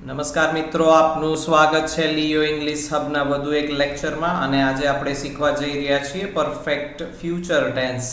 નમસ્કાર મિત્રો, આપનું સ્વાગત છે લિયો ઇંગ્લિશ હબના વધુ એક લેક્ચરમાં. અને આજે આપણે શીખવા જઈ રહ્યા છીએ પરફેક્ટ ફ્યુચર ટેન્સ.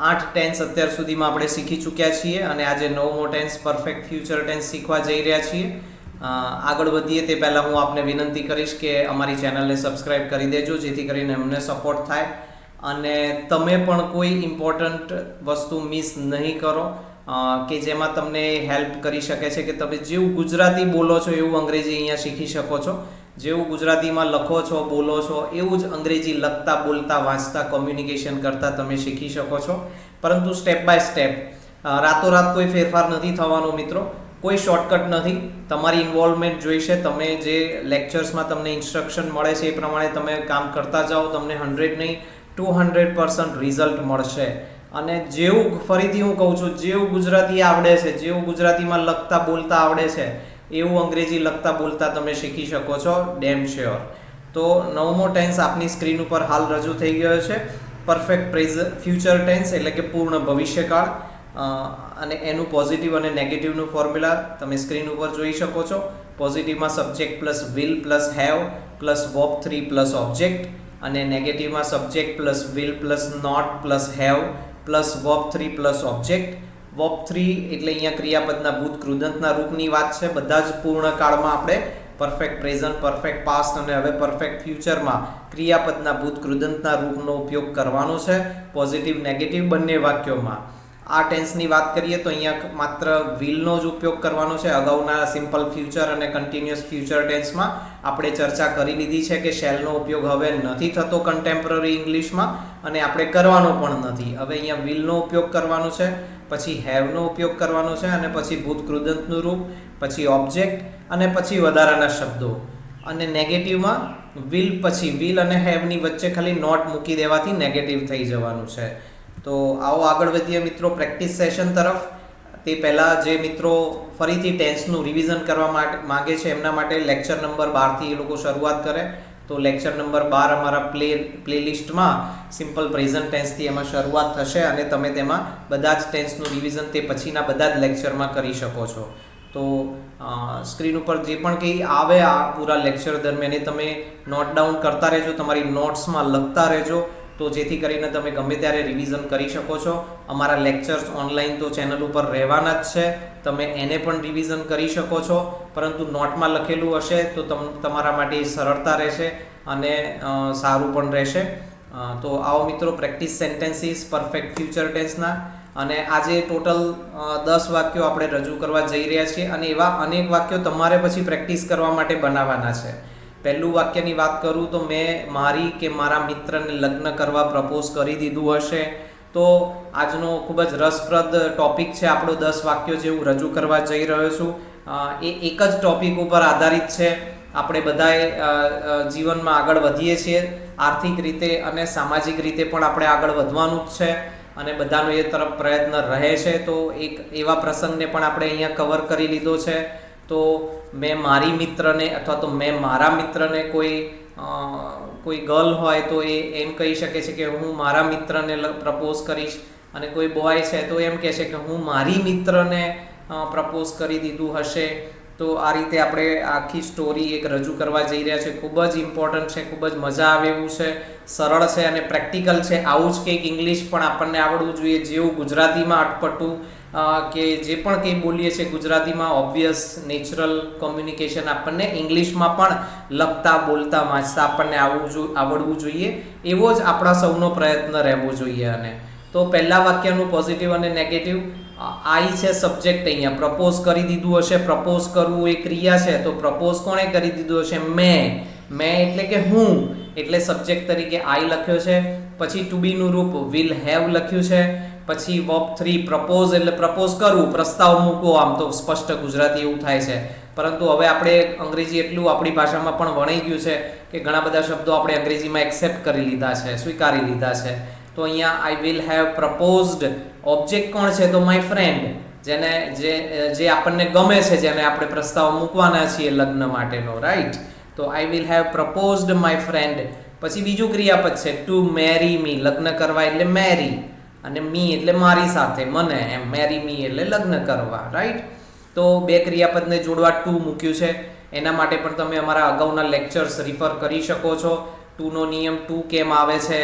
8 ટેન્સ અત્યાર સુધીમાં આપણે શીખી ચૂક્યા છીએ અને આજે 9મો ટેન્સ પરફેક્ટ ફ્યુચર ટેન્સ શીખવા જઈ રહ્યા છીએ. આગળ વધીએ તે પહેલાં હું આપને વિનંતી કરીશ કે અમારી ચેનલને સબસ્ક્રાઈબ કરી દેજો, જેથી કરીને અમને સપોર્ટ થાય અને તમે પણ કોઈ ઇમ્પોર્ટન્ટ વસ્તુ મિસ નહીં કરો કે જેમાં તમને હેલ્પ કરી શકે છે કે તમે જેવું ગુજરાતી બોલો છો એવું અંગ્રેજી અહીંયા શીખી શકો છો. જેવું ગુજરાતીમાં લખો છો, બોલો છો, એવું જ અંગ્રેજી લખતા, બોલતા, વાંચતા, કોમ્યુનિકેશન કરતા તમે શીખી શકો છો. પરંતુ સ્ટેપ બાય સ્ટેપ, રાતોરાત કોઈ ફેરફાર નથી થવાનો મિત્રો. કોઈ શોર્ટકટ નથી. તમારી ઇન્વોલ્વમેન્ટ જોઈશે. તમે જે લેક્ચર્સમાં તમને ઇન્સ્ટ્રક્શન મળે છે એ પ્રમાણે તમે કામ કરતા જાઓ. તમને 100 નહીં 200% રિઝલ્ટ મળશે. અને જેવું, ફરીથી હું કહું છું, જેવું ગુજરાતી આવડે છે, જેવું ગુજરાતીમાં લખતા બોલતા આવડે છે એવું અંગ્રેજી લખતા બોલતા તમે શીખી શકો છો, ડેમ શ્યોર. તો 9મો ટેન્સ આપની સ્ક્રીન ઉપર હાલ રજૂ થઈ ગયો છે. પરફેક્ટ ફ્યુચર ટેન્સ એટલે કે પૂર્ણ ભવિષ્યકાળ. અને એનું પોઝિટિવ અને નેગેટિવનું ફોર્મ્યુલા તમે સ્ક્રીન ઉપર જોઈ શકો છો. પોઝિટિવમાં subject plus will plus have plus verb 3 plus object, અને નેગેટિવમાં subject plus will plus not plus have plus verb 3 plus object. Verb 3 એટલે અહીંયા ક્રિયાપદના ભૂત કૃદંતના રૂપની વાત છે. બધા જ પૂર્ણ કાળમાં આપણે પરફેક્ટ પ્રેઝન્ટ, પરફેક્ટ પાસ્ટ અને હવે પરફેક્ટ ફ્યુચરમાં ક્રિયાપદના ભૂત કૃદંતના રૂપનો ઉપયોગ કરવાનો છે, પોઝિટિવ નેગેટિવ બંને વાક્યોમાં. આ ટેન્સની વાત કરીએ તો અહીંયા માત્ર વિલનો જ ઉપયોગ કરવાનો છે. અગાઉના સિમ્પલ ફ્યુચર અને કન્ટિન્યુઅસ ફ્યુચર ટેન્સમાં આપણે ચર્ચા કરી લીધી છે કે શેલનો ઉપયોગ હવે નથી થતો કન્ટેમ્પરરી ઇંગ્લિશમાં અને આપણે કરવાનો પણ નથી. હવે અહીંયા વિલનો ઉપયોગ કરવાનો છે, પછી હેવનો ઉપયોગ કરવાનો છે, અને પછી ભૂત કૃદંતનું રૂપ, પછી ઓબ્જેક્ટ, અને પછી વધારાના શબ્દો. અને નેગેટિવમાં વિલ, પછી વિલ અને હેવની વચ્ચે ખાલી નોટ મૂકી દેવાથી નેગેટિવ થઈ જવાનું છે. તો આવો આગળ વધીએ મિત્રો પ્રેક્ટિસ સેશન તરફ. તે પહેલાં જે મિત્રો ફરીથી ટેન્સનું રિવિઝન કરવા માગે છે એમના માટે લેક્ચર નંબર 12થી એ લોકો શરૂઆત કરે. તો લેક્ચર નંબર 12 અમારા પ્લેલિસ્ટમાં સિમ્પલ પ્રેઝન્ટ ટેન્સથી એમાં શરૂઆત થશે અને તમે તેમાં બધા જ ટેન્સનું રિવિઝન તે પછીના બધા જ લેક્ચરમાં કરી શકો છો. તો સ્ક્રીન ઉપર જે પણ કંઈ આવે આ પૂરા લેક્ચર દરમિયાન એ તમે નોટ ડાઉન કરતા રહેજો, તમારી નોટ્સમાં લખતા રહેજો, તો જેથી કરીને તમે ગમે ત્યારે રિવિઝન કરી શકો છો. અમારા લેક્ચર્સ ઓનલાઈન તો ચેનલ ઉપર રહેવાના જ છે, તમે એને પણ રિવિઝન કરી શકો છો. પરંતુ નોટમાં લખેલું હશે તો તમારા માટે સરળતા રહેશે અને સારું પણ રહેશે. તો આવો મિત્રો પ્રેક્ટિસ સેન્ટેન્સીસ પરફેક્ટ ફ્યુચર ટેન્સના. અને આજે ટોટલ 10 વાક્યો આપણે રજૂ કરવા જઈ રહ્યા છીએ અને એવા અનેક વાક્યો તમારે પછી પ્રેક્ટિસ કરવા માટે બનાવવાના છે. પહેલું વાક્યની વાત કરું તો મેં મારી કે મારા મિત્રને લગ્ન કરવા પ્રપોઝ કરી દીધું હશે. તો આજનો ખૂબ જ રસપ્રદ ટોપિક છે આપણો. 10 વાક્યો જે હું રજૂ કરવા જઈ રહ્યો છું એ એક જ ટોપિક ઉપર આધારિત છે. આપણે બધાએ જીવનમાં આગળ વધીએ છીએ, આર્થિક રીતે અને સામાજિક રીતે પણ આપણે આગળ વધવાનું જ છે અને બધાનો એ તરફ પ્રયત્ન રહે છે. તો એક એવા પ્રસંગને પણ આપણે અહીંયા કવર કરી લીધો છે. તો મેં મારી મિત્રને અથવા તો મેં મારા મિત્રને કોઈ ગર્લ હોય તો એ એમ કહી શકે છે કે હું મારા મિત્રને પ્રપોઝ કરીશ, અને કોઈ બોય છે તો એમ કહે છે કે હું મારી મિત્રને પ્રપોઝ કરી દીધું હશે. તો આ રીતે આપણે આખી સ્ટોરી એક રજૂ કરવા જઈ રહ્યા છે. ખૂબ જ ઇમ્પોર્ટન્ટ છે, ખૂબ જ મજા આવે એવું છે, સરળ છે અને પ્રેક્ટિકલ છે. આવું જ કંઈક ઇંગ્લિશ પણ આપણને આવડવું જોઈએ, જેવું ગુજરાતીમાં અટપટું કે જે પણ કંઈ બોલીએ છીએ ગુજરાતીમાં ઓબ્વિયસ નેચરલ કોમ્યુનિકેશન આપણને ઇંગ્લિશમાં પણ લખતા બોલતા વાંચતા આપણને આવડવું જોઈએ. એવો જ આપણા સૌનો પ્રયત્ન રહેવો જોઈએ. અને તો પહેલા વાક્યનું પોઝિટિવ અને નેગેટિવ. આઈ છે સબ્જેક્ટ, અહીંયા પ્રપોઝ કરી દીધું હશે. પ્રપોઝ કરવું એ ક્રિયા છે, તો પ્રપોઝ કોણે કરી દીધું હશે? મેં એટલે કે હું, એટલે સબ્જેક્ટ તરીકે આઈ લખ્યો છે. પછી ટુ બીનું રૂપ વિલ હેવ લખ્યું છે. પછી વર્બ 3 પ્રપોઝ એટલે પ્રપોઝ કરવું, પ્રસ્તાવ મૂકવો. આમ તો સ્પષ્ટ ગુજરાતી એવું થાય છે, પરંતુ હવે આપણે અંગ્રેજી એટલું આપણી ભાષામાં પણ વણાઈ ગયું છે કે ઘણા બધા શબ્દો આપણે અંગ્રેજીમાં એક્સેપ્ટ કરી લીધા છે, સ્વીકારી લીધા છે. તો અહીંયા આઈ વિલ હેવ પ્રપોઝડ. ઓબ્જેક્ટ કોણ છે? તો માય ફ્રેન્ડ, જે આપણને ગમે છે, જેને આપણે પ્રસ્તાવ મૂકવાના છીએ લગ્ન માટેનો, રાઈટ? તો I will have proposed my friend. પછી બીજું ક્રિયાપદ છે ટુ મેરી મી, લગ્ન કરવા એટલે મેરી, અને મી એટલે મારી સાથે, મને, એમ મેરી મી એટલે લગ્ન કરવા, રાઈટ? તો બે ક્રિયાપદને જોડવા ટુ મૂક્યું છે. એના માટે પણ તમે અમારા અગાઉના લેક્ચર્સ રિફર કરી શકો છો. ટુનો નિયમ ટુ કેમ આવે છે,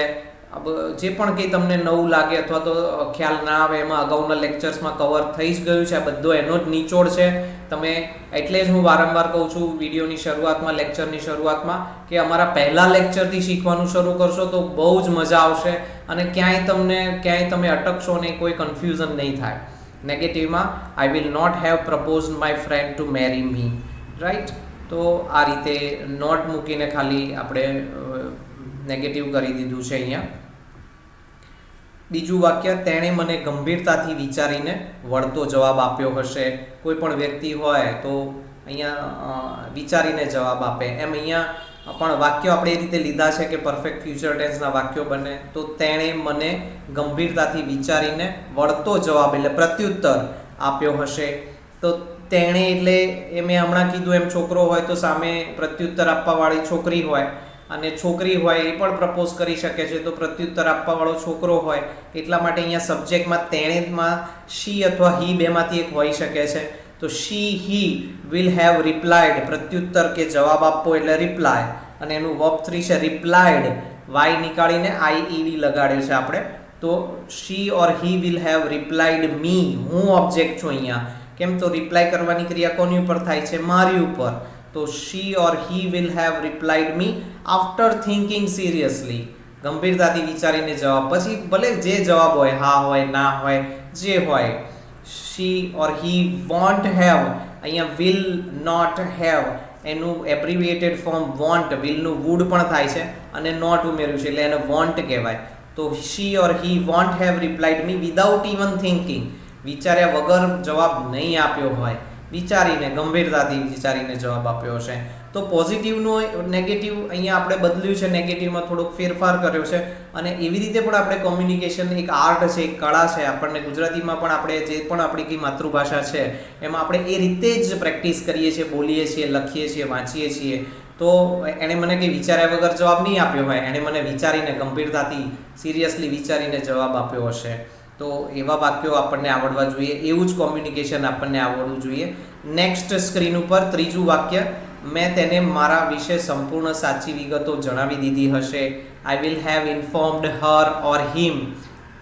જે પણ કંઈ તમને નવું લાગે અથવા તો ખ્યાલ ના આવે એમાં અગાઉના લેક્ચર્સમાં કવર થઈ જ ગયું છે. આ બધો એનો જ નિચોડ છે. તમે એટલે જ હું વારંવાર કહું છું વિડીયોની શરૂઆતમાં, લેક્ચરની શરૂઆતમાં, કે અમારા પહેલા લેક્ચરથી શીખવાનું શરૂ કરશો તો બહુ જ મજા આવશે અને ક્યાંય તમે અટકશો નહીં, કોઈ કન્ફ્યુઝન નહીં થાય. નેગેટિવમાં I will not have proposed my friend to marry me, right? તો આ રીતે નોટ મૂકીને ખાલી આપણે નેગેટિવ કરી દીધું છે અહીંયા. બીજું વાક્ય, તેણે મને ગંભીરતાથી વિચારીને વળતો જવાબ આપ્યો હશે. કોઈ પણ વ્યક્તિ હોય તો અહીંયા વિચારીને જવાબ આપે. એમ અહીંયા પણ વાક્યો આપણે એ રીતે લીધા છે કે પરફેક્ટ ફ્યુચર ટેન્સના વાક્યો બને. તો તેણે મને ગંભીરતાથી વિચારીને વળતો જવાબ એટલે પ્રત્યુત્તર આપ્યો હશે. તો તેણે એટલે એ મેં હમણાં કીધું એમ છોકરો હોય તો સામે પ્રત્યુત્તર આપવાવાળી છોકરી હોય, અને છોકરી હોય એ પણ પ્રપોઝ કરી શકે છે તો પ્રત્યુત્તર આપવાવાળો છોકરો હોય. એટલા માટે અહીંયા સબ્જેક્ટમાં તેણેમાં શી અથવા હી બેમાંથી એક હોઈ શકે છે. તો શી હી વિલ હેવ રિપ્લાઇડ, પ્રત્યુત્તર કે જવાબ આપવો એટલે રિપ્લાય, અને એનું વર્બ 3 છે રિપ્લાઇડ. વાય નીકાળીને આઈઈડી લગાડે છે આપણે. તો શી ઓર હી વિલ હેવ રિપ્લાઇડ મી, હું ઓબ્જેક્ટ છું અહીંયા. કેમ? તો રિપ્લાય કરવાની ક્રિયા કોની ઉપર થાય છે? મારી ઉપર. તો she or he will have replied me after thinking seriously, ગંભીરતાથી વિચારીને જવાબ. પછી ભલે જે જવાબ હોય, હા હોય, ના હોય, જે હોય. she or he won't have, અહીંયા will not have એનું એબ્રિવિએટેડ ફોર્મ વોન્ટ, વિલનું વુડ પણ થાય છે અને નોટ ઉમેર્યું છે એટલે એને વોન્ટ કહેવાય. તો she or he won't have replied me without even thinking, વિચાર્યા વગર જવાબ નહીં આપ્યો હોય, વિચારીને ગંભીરતાથી વિચારીને જવાબ આપ્યો હશે. તો પોઝિટિવનું નેગેટિવ અહીંયા આપણે બદલ્યું છે, નેગેટિવમાં થોડોક ફેરફાર કર્યો છે. અને એવી રીતે પણ આપણે કોમ્યુનિકેશન એક આર્ટ છે, એક કળા છે. આપણને ગુજરાતીમાં પણ આપણે જે પણ આપણી કઈ માતૃભાષા છે એમાં આપણે એ રીતે જ પ્રેક્ટિસ કરીએ છીએ, બોલીએ છીએ, લખીએ છીએ, વાંચીએ છીએ. તો એણે મને કંઈ વિચાર્યા વગર જવાબ નહીં આપ્યો હોય, એણે મને વિચારીને ગંભીરતાથી સિરિયસલી વિચારીને જવાબ આપ્યો હશે. તો એવા વાક્યો આપણને આવડવા જોઈએ, એવું જ કોમ્યુનિકેશન આપણને આવડવું જોઈએ. નેક્સ્ટ સ્ક્રીન ઉપર ત્રીજું વાક્ય, મેં તેને મારા વિશે સંપૂર્ણ સાચી વિગતો જણાવી દીધી હશે. આઈ વિલ હેવ ઇન્ફોર્મ્ડ હર ઓર હિમ.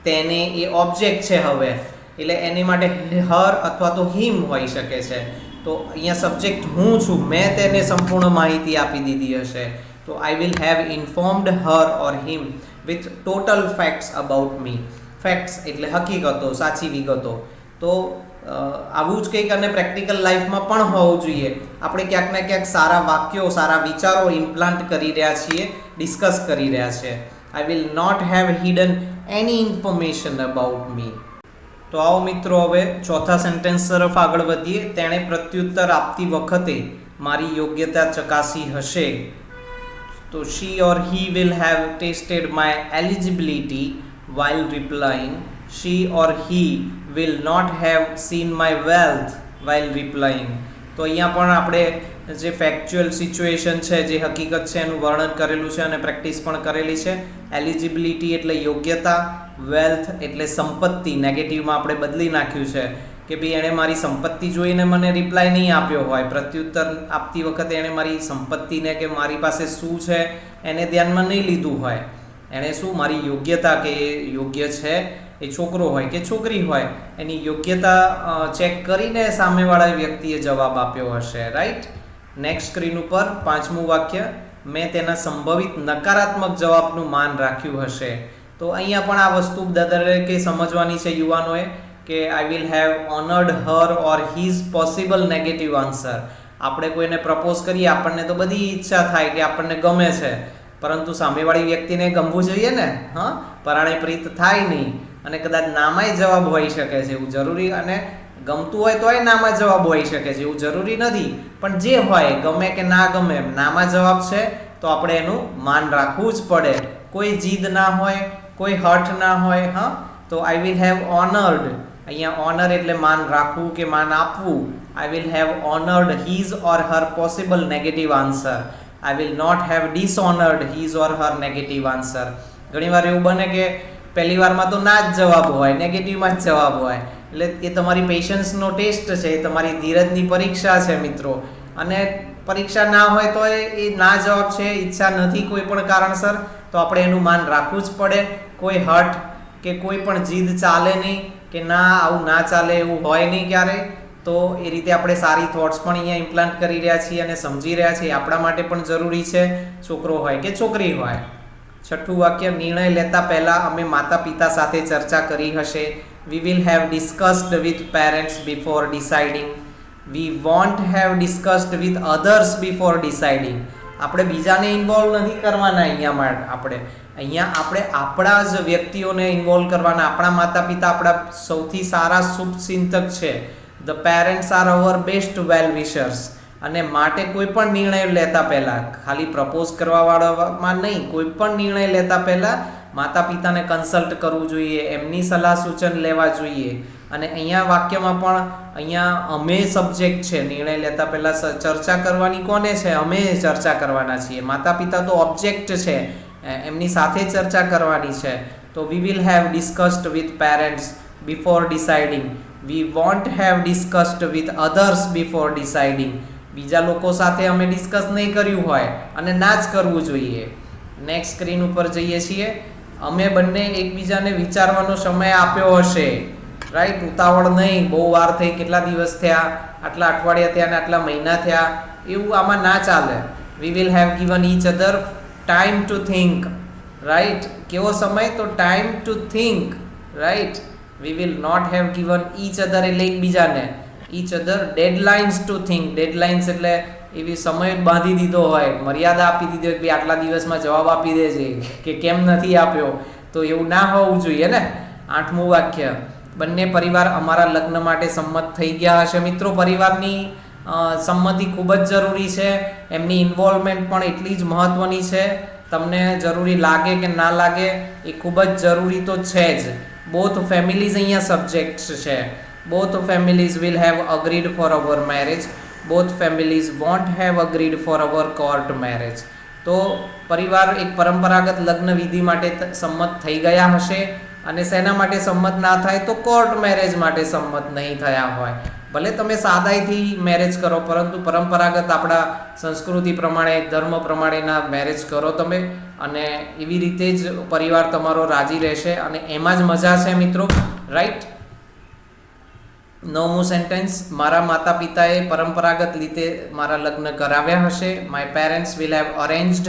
તેને એ ઓબ્જેક્ટ છે હવે, એટલે એની માટે હર અથવા તો હિમ હોઈ શકે છે. તો અહીંયા સબ્જેક્ટ હું છું, મેં તેને સંપૂર્ણ માહિતી આપી દીધી હશે. તો I will have informed Har or him with total facts about me. Facts એટલે હકીકતો, સાચી વિગતો. તો આવું જ કંઈક અને પ્રેક્ટિકલ લાઈફમાં પણ હોવું જોઈએ. આપણે ક્યાંક ને ક્યાંક સારા વાક્યો, સારા વિચારો ઇમ્પ્લાન્ટ કરી રહ્યા છીએ, ડિસ્કસ કરી રહ્યા છીએ. I will not have hidden any information about me. તો આવો મિત્રો હવે ચોથા સેન્ટેન્સ તરફ આગળ વધીએ. તેણે પ્રત્યુત્તર આપતી વખતે મારી યોગ્યતા ચકાસી હશે. તો she or he will have tested my eligibility while replying. She or he will not have seen my wealth while replying. તો અહીંયા પણ આપણે જે ફેક્ચ્યુઅલ સિચ્યુએશન છે, જે હકીકત છે એનું વર્ણન કરેલું છે અને પ્રેક્ટિસ પણ કરેલી છે. એલિજિબિલિટી એટલે યોગ્યતા, વેલ્થ એટલે સંપત્તિ, નેગેટિવમાં આપણે બદલી નાખ્યું છે કે ભાઈ એણે મારી સંપત્તિ જોઈને મને રિપ્લાય નહીં આપ્યો હોય. પ્રત્યુત્તર આપતી વખતે એણે મારી સંપત્તિને કે મારી પાસે શું છે એને ધ્યાનમાં નહીં લીધું હોય. એણે શું, મારી યોગ્યતા કે એ યોગ્ય છે, એ છોકરો હોય કે છોકરી હોય, એની યોગ્યતા ચેક કરીને સામેવાળા વ્યક્તિએ જવાબ આપ્યો હશે. રાઈટ? નેક્સ્ટ સ્ક્રીન ઉપર પાંચમું વાક્ય, મેં તેના સંભવિત નકારાત્મક જવાબનું માન રાખ્યું હશે. તો અહીંયા પણ આ વસ્તુ દરેકે સમજવાની છે યુવાનોએ કે આઈ will have honoured Har or his possible negative answer. આપણે કોઈને પ્રપોઝ કરીએ, આપણને તો બધી ઈચ્છા થાય કે આપણને ગમે છે, પરંતુ સામેવાળી વ્યક્તિને ગમવું જોઈએ ને. હા, પરાણે પ્રીત થાય નહીં અને કદાચ નામાંય જવાબ હોઈ શકે છે, એવું જરૂરી, અને ગમતું હોય તોય નામાં જવાબ હોઈ શકે છે, એવું જરૂરી નથી. પણ જે હોય, ગમે કે ના ગમે, નામાં જવાબ છે તો આપણે એનું માન રાખવું જ પડે. કોઈ જીદ ના હોય, કોઈ હઠ ના હોય. હા, તો આઈ વિલ હેવ ઓનર્ડ, અહીંયા ઓનર એટલે માન રાખવું કે માન આપવું. I will have honoured his or her possible negative answer. I will not have dishonoured his or her negative answer. ઘણીવાર એવું બને કે પહેલી વારમાં તો ના જ જવાબ હોય, નેગેટિવમાં જ જવાબ હોય, એટલે એ તમારી પેશન્સનો ટેસ્ટ છે, એ તમારી ધીરજની પરીક્ષા છે મિત્રો. અને પરીક્ષા ના હોય તો એ ના જવાબ છે, ઈચ્છા નથી કોઈ પણ કારણસર, તો આપણે એનું માન રાખવું જ પડે. કોઈ હટ કે કોઈ પણ જીદ ચાલે નહીં કે ના આવું ના ચાલે, એવું હોય નહીં ક્યારેય. તો એ રીતે આપણે સારી થોટ્સ પણ અહીંયા ઇમ્પ્લાન્ટ કરી રહ્યા છીએ અને સમજી રહ્યા છીએ, આપણા માટે પણ જરૂરી છે, છોકરો હોય કે છોકરી હોય. છઠ્ઠું વાક્ય, નિર્ણય લેતા પહેલાં અમે માતા પિતા સાથે ચર્ચા કરી હશે. We will have discussed with parents before deciding. We won't have discussed with others before deciding. આપણે બીજાને ઇન્વોલ્વ નથી કરવાના અહીંયા આપણે આપણા જ વ્યક્તિઓને ઇન્વોલ્વ કરવાના. આપણા માતા પિતા આપણા સૌથી સારા શુભચિંતક છે. The parents are our best well wishers. અને માટે કોઈ પણ નિર્ણય લેતા પહેલાં, ખાલી પ્રપોઝ કરવાવાળામાં નહીં, કોઈ પણ નિર્ણય લેતા પહેલાં માતા પિતાને કન્સલ્ટ કરવું જોઈએ, એમની સલાહ સૂચન લેવા જોઈએ. અને અહીંયા વાક્યમાં પણ અહીંયા અમે સબ્જેક્ટ છે. નિર્ણય લેતા પહેલાં ચર્ચા કરવાની કોને છે? અમે ચર્ચા કરવાના છીએ. માતા પિતા તો ઓબ્જેક્ટ છે, એમની સાથે ચર્ચા કરવાની છે. તો વી will have discussed with parents before deciding. We want have discussed with others before deciding. બીજા લોકો સાથે અમે ડિસ્કસ નહીં કર્યું હોય અને ના જ કરવું જોઈએ. નેક્સ્ટ સ્ક્રીન ઉપર જઈએ છીએ. અમે બંને એકબીજાને વિચારવાનો સમય આપ્યો હશે. રાઈટ, ઉતાવળ નહીં, બહુ વાર થઈ, કેટલા દિવસ થયા, આટલા અઠવાડિયા થયા અને આટલા મહિના થયા, એવું આમાં ના ચાલે. We will have given each other time to think. Right, કેવો સમય? તો time to think. Right, we will not have given each other એટલે એકબીજાને, each other deadlines to think. Deadlines એટલે એવી સમય બાંધી દીધો હોય, મર્યાદા આપી દીધી હોય કે આટલા દિવસમાં જવાબ આપી દેજે, કે કેમ નથી આપ્યો. તો એવું ના હોવું જોઈએ ને. આઠમું વાક્ય, બંને પરિવાર અમારા લગ્ન માટે સંમત થઈ ગયા હશે. મિત્રો, પરિવારની સંમતિ ખૂબ જ જરૂરી છે. એમની ઇન્વોલ્વમેન્ટ પણ એટલી જ મહત્ત્વની છે. તમને જરૂરી લાગે કે ના લાગે, એ ખૂબ જ જરૂરી તો છે જ. બોથ ફેમિલીઝ અહીંયા સબ્જેક્ટ્સ છે. Both families will have agreed for our marriage. Both families won't have agreed for our court marriage. તો પરિવાર એક પરંપરાગત લગ્ન વિધિ માટે સંમત થઈ ગયા હશે. અને શેના માટે સંમત ના થાય? તો કોર્ટ મેરેજ માટે સંમત નહીં થયા હોય. ભલે તમે સાદાઈથી મેરેજ કરો, પરંતુ પરંપરાગત આપણા સંસ્કૃતિ પ્રમાણે, ધર્મ પ્રમાણેના મેરેજ કરો તમે, અને એવી રીતે જ પરિવાર તમારો રાજી રહેશે અને એમાં જ મજા છે મિત્રો. રાઈટ. 9મું સેન્ટેન્સ, મારા માતા પિતાએ પરંપરાગત રીતે મારા લગ્ન કરાવ્યા હશે. My parents will have arranged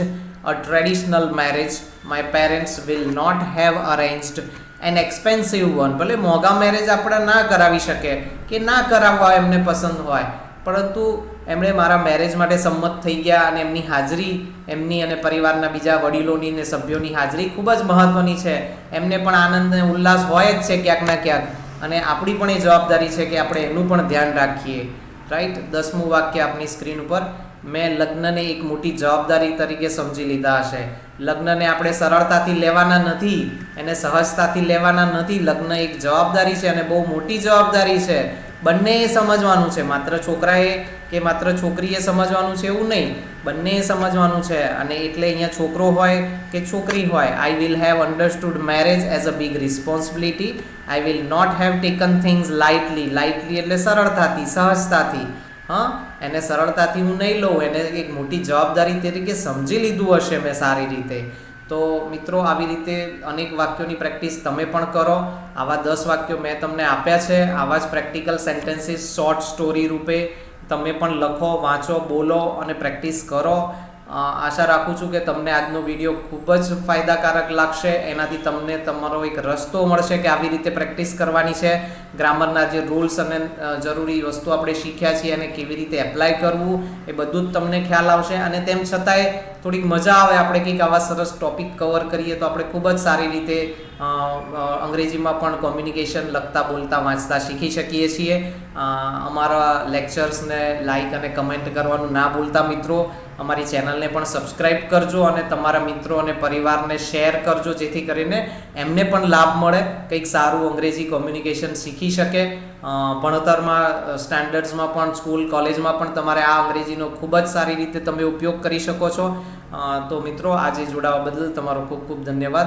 a traditional marriage. My parents will not have arranged an expensive one. ભલે મોંઘા મેરેજ આપણે ના કરાવી શકે કે ના કરાવવા એમને પસંદ હોય, પરંતુ એમણે મારા મેરેજ માટે સંમત થઈ ગયા અને એમની હાજરી, એમની અને પરિવારના બીજા વડીલોની અને સભ્યોની હાજરી ખૂબ જ મહત્ત્વની છે. એમને પણ આનંદ અને ઉલ્લાસ હોય જ છે ક્યાંક ના ક્યાંક, અને આપણી પણ એ જવાબદારી છે કે આપણે એનું પણ ધ્યાન રાખીએ. રાઈટ. 10મું વાક્ય આપણી સ્ક્રીન ઉપર, મેં લગ્નને એક મોટી જવાબદારી તરીકે સમજી લીધા હશે. લગ્નને આપણે સરળતાથી લેવાના નથી, એને સહજતાથી લેવાના નથી. લગ્ન એક જવાબદારી છે અને બહુ મોટી જવાબદારી છે. બંનેએ સમજવાનું છે. માત્ર છોકરાએ કે માત્ર છોકરીએ સમજવાનું છે એવું નહીં, બંનેએ સમજવાનું છે. અને એટલે અહીંયા છોકરો હોય કે છોકરી હોય, I will have understood marriage as a big responsibility. I will not have taken things lightly. Lightly એટલે સરળતાથી, સહજતાથી. એને સરળતાથી હું નહીં લઉં, એને એક મોટી જવાબદારી તરીકે સમજી લીધું હશે મેં સારી રીતે. તો મિત્રો, આવી રીતે અનેક વાક્યોની પ્રેક્ટિસ તમે પણ કરો. આવા 10 વાક્યો મેં તમને આપ્યા છે. આવા જ પ્રેક્ટિકલ સેન્ટેન્સીસ શોર્ટ સ્ટોરી રૂપે તમે પણ લખો, વાંચો, બોલો અને પ્રેક્ટિસ કરો. આશા રાખું છું કે તમને આજનો વિડીયો ખૂબ જ ફાયદાકારક લાગશે. એનાથી તમને તમારો એક રસ્તો મળશે કે આવી રીતે પ્રેક્ટિસ કરવાની છે. ગ્રામરના જે રૂલ્સ અને જરૂરી વસ્તુ આપણે શીખ્યા છીએ એને કેવી રીતે એપ્લાય કરવું, એ બધું જ તમને ખ્યાલ આવશે. અને તેમ છતાંય થોડીક મજા આવે, આપણે કંઈક આવા સરસ ટોપિક કવર કરીએ તો આપણે ખૂબ જ સારી રીતે અંગ્રેજીમાં પણ કોમ્યુનિકેશન લખતા, બોલતા, વાંચતા શીખી શકીએ છીએ. અમારા લેક્ચર્સને લાઇક અને કમેન્ટ કરવાનું ના ભૂલતા મિત્રો. અમારી ચેનલને પણ સબસ્ક્રાઈબ કરજો અને તમારા મિત્રો અને પરિવારને શેર કરજો, જેથી કરીને એમને પણ લાભ મળે, કંઈક સારું અંગ્રેજી કોમ્યુનિકેશન શીખી શકે. ભણતરમાં, સ્ટેન્ડર્ડ્સમાં પણ, સ્કૂલ કોલેજમાં પણ તમારે આ અંગ્રેજીનો ખૂબ જ સારી રીતે તમે ઉપયોગ કરી શકો છો. તો મિત્રો, આજે જોડાવા બદલ તમારો ખૂબ ખૂબ ધન્યવાદ.